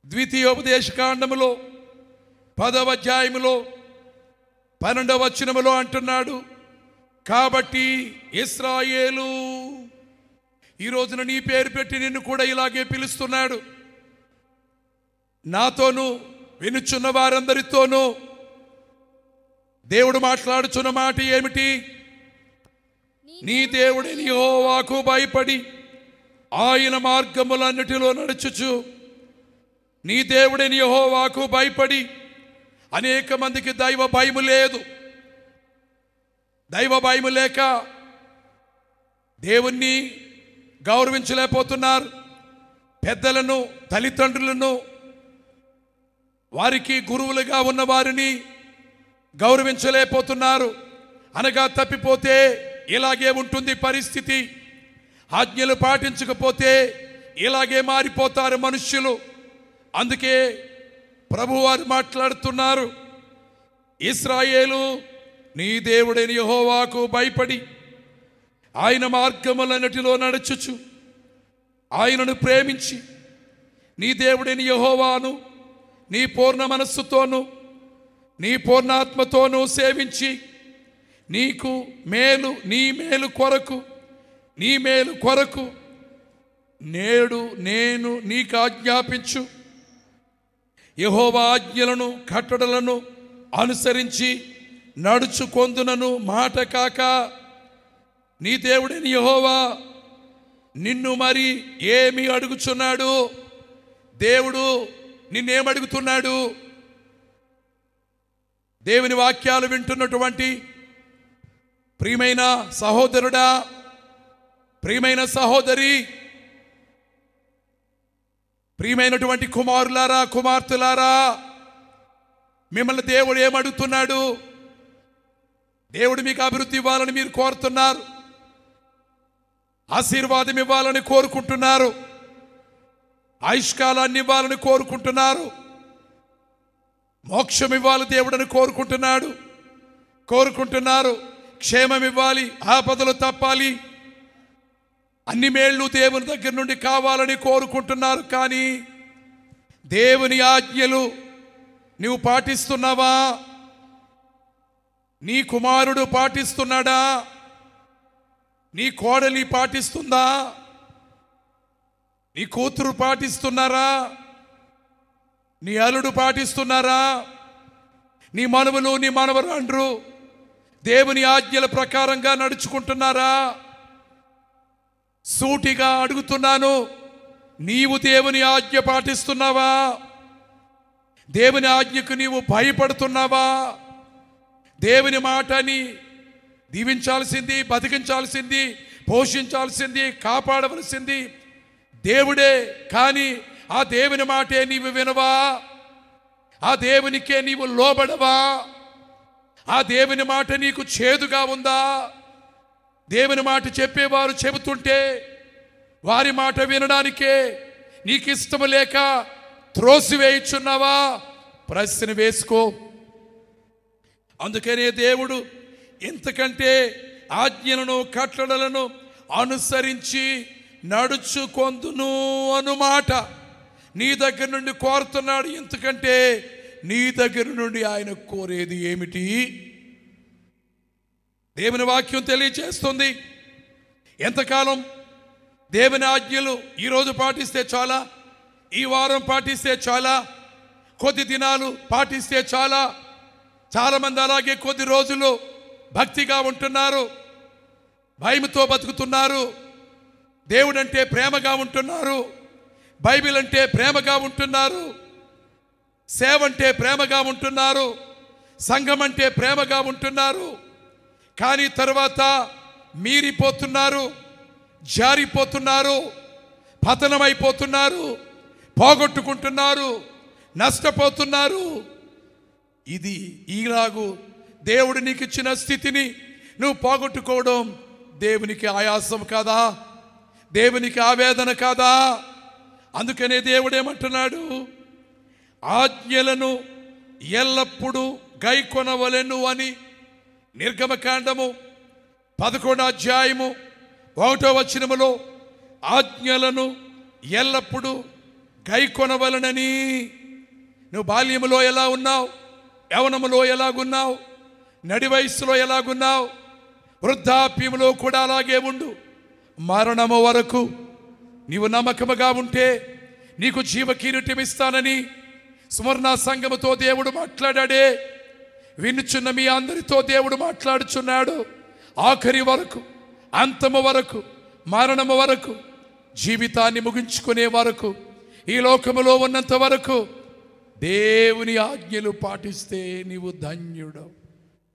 ద్వితీయోపదేశకాండములో 10వ అధ్యాయములో 12వ వచనములో అంటున్నాడు, కాబట్టి ఇశ్రాయేలు, ఈ రోజున నీ పేరు పెట్టి నిన్ను కూడా ఇలాగే పిలుస్తున్నాడు. నాతోనూ వినుచున్న వారందరితోనూ దేవుడు మాట్లాడుచున్న మాట ఏమిటి? నీ దేవుడైన యెహోవాకు భయపడి ఆయన మార్గములన్నిటిలో నడుచుచు, నీ దేవుడైన యెహోవాకు భయపడి. అనేక మందికి దైవ భయము లేదు. దైవ భయము లేక దేవుణ్ణి గౌరవించలేకపోతున్నారు. పెద్దలను, తల్లిదండ్రులను, వారికి గురువులుగా ఉన్న వారిని గౌరవించలేకపోతున్నారు. అనగా తప్పిపోతే ఇలాగే ఉంటుంది పరిస్థితి. ఆజ్ఞలు పాటించకపోతే ఇలాగే మారిపోతారు మనుష్యులు. అందుకే ప్రభువారు మాట్లాడుతున్నారు, ఇశ్రాయేలు, నీ దేవుడైన యెహోవాకు భయపడి ఆయన మార్గములన్నిటిలో నడుచుచు, ఆయనను ప్రేమించి, నీ దేవుడైన యెహోవాను నీ పూర్ణ మనస్సుతోనూ నీ పూర్ణాత్మతోనూ సేవించి, నీకు మేలు, నీ మేలు కొరకు నేడు నేను నీకు ఆజ్ఞాపించు యెహోవా ఆజ్ఞలను, కట్టడలను అనుసరించి నడుచుకొందునను మాట కాక, నీ దేవుడైన యెహోవా నిన్ను మరి ఏమి అడుగుచున్నాడు? దేవుడు నిన్నేమడుగుతున్నాడు? దేవుని వాక్యాలు వింటున్నటువంటి ప్రియమైన సహోదరుడా, ప్రియమైన సహోదరి, ప్రియమైనటువంటి కుమారులారా, కుమార్తెలారా, మిమ్మల్ని దేవుడు ఏమడుగుతున్నాడు? దేవుడు మీకు అభివృద్ధి ఇవ్వాలని మీరు కోరుతున్నారు, ఆశీర్వాదం ఇవ్వాలని కోరుకుంటున్నారు, ఆయుష్కాలాన్ని ఇవ్వాలని కోరుకుంటున్నారు, మోక్షం ఇవ్వాలి దేవుడని కోరుకుంటున్నారు, క్షేమం ఇవ్వాలి, ఆపదలు తప్పాలి, అన్ని మేళ్ళు దేవుని దగ్గర నుండి కావాలని కోరుకుంటున్నారు. కానీ దేవుని ఆజ్ఞలు నువ్వు పాటిస్తున్నావా? నీ కుమారుడు పాటిస్తున్నాడా? నీ కోడలి పాటిస్తుందా? నీ కూతురు పాటిస్తున్నారా? నీ అల్లుడు పాటిస్తున్నారా? నీ మనవలు, నీ మనవరాండ్రు దేవుని ఆజ్ఞల ప్రకారంగా నడుచుకుంటున్నారా? సూటిగా అడుగుతున్నాను, నీవు దేవుని ఆజ్ఞ పాటిస్తున్నావా? దేవుని ఆజ్ఞకు నీవు భయపడుతున్నావా? దేవుని మాటని దీవించాల్సింది, బతికించాల్సింది, పోషించాల్సింది, కాపాడవలసింది దేవుడే. కానీ ఆ దేవుని మాటే నీవు వినవా? ఆ దేవునికే నీవు లోబడవా? ఆ దేవుని మాట నీకు చేదుగా ఉందా? దేవుని మాట చెప్పేవారు చెబుతుంటే వారి మాట వినడానికే నీకు ఇష్టము లేక త్రోసివేయుచున్నావా? ప్రశ్న వేసుకో. అందుకనే దేవుడు ఇంతకంటే ఆజ్ఞలను, కట్టడలను అనుసరించి నడుచుకొందును అనుమాట నీ దగ్గర నుండి కోరుతున్నాడు. ఎందుకంటే నీ దగ్గర నుండి ఆయన కోరేది ఏమిటి? దేవుని వాక్యం తెలియజేస్తుంది. ఎంతకాలం దేవుని ఆజ్ఞలు ఈరోజు పాటిస్తే చాలా, ఈ వారం పాటిస్తే చాలా, కొద్ది దినాలు పాటిస్తే చాలా. చాలామంది అలాగే కొద్ది రోజులు భక్తిగా ఉంటున్నారు, భయముతో బతుకుతున్నారు, దేవుడంటే ప్రేమగా ఉంటున్నారు, బైబిల్ అంటే ప్రేమగా ఉంటున్నారు, సేవ అంటే ప్రేమగా ఉంటున్నారు, సంఘం అంటే ప్రేమగా ఉంటున్నారు. కానీ తర్వాత మీరిపోతున్నారు, జారిపోతున్నారు, పతనమైపోతున్నారు, పోగొట్టుకుంటున్నారు, నష్టపోతున్నారు. ఇది ఈలాగు దేవుడు నీకు ఇచ్చిన స్థితిని నువ్వు పోగొట్టుకోవడం దేవునికి ఆయాసం కాదా? దేవునికి ఆవేదన కాదా? అందుకనే దేవుడు ఏమంటున్నాడు, ఆజ్ఞలను ఎల్లప్పుడూ గైకొనవలెను అని నిర్గమకాండము 11వ అధ్యాయము 1వ వచనములో ఆజ్ఞలను ఎల్లప్పుడూ గైకొనవలనని. నువ్వు బాల్యములో ఎలా ఉన్నావు, యవనములో ఎలాగున్నావు, నడి వయస్సులో ఎలాగున్నావు, వృద్ధాప్యములో కూడా అలాగే ఉండు. మరణము వరకు నీవు నమ్మకముగా ఉంటే నీకు జీవ కిరీటం ఇస్తానని సువర్ణ సంఘముతో దేవుడు మాట్లాడాడే. వినుచున్న మీ అందరితో దేవుడు మాట్లాడుచున్నాడు. ఆఖరి వరకు, అంతము వరకు, మరణము వరకు, జీవితాన్ని ముగించుకునే వరకు, ఈ లోకములో ఉన్నంత వరకు దేవుని ఆజ్ఞలు పాటిస్తే నీవు ధన్యుడవు.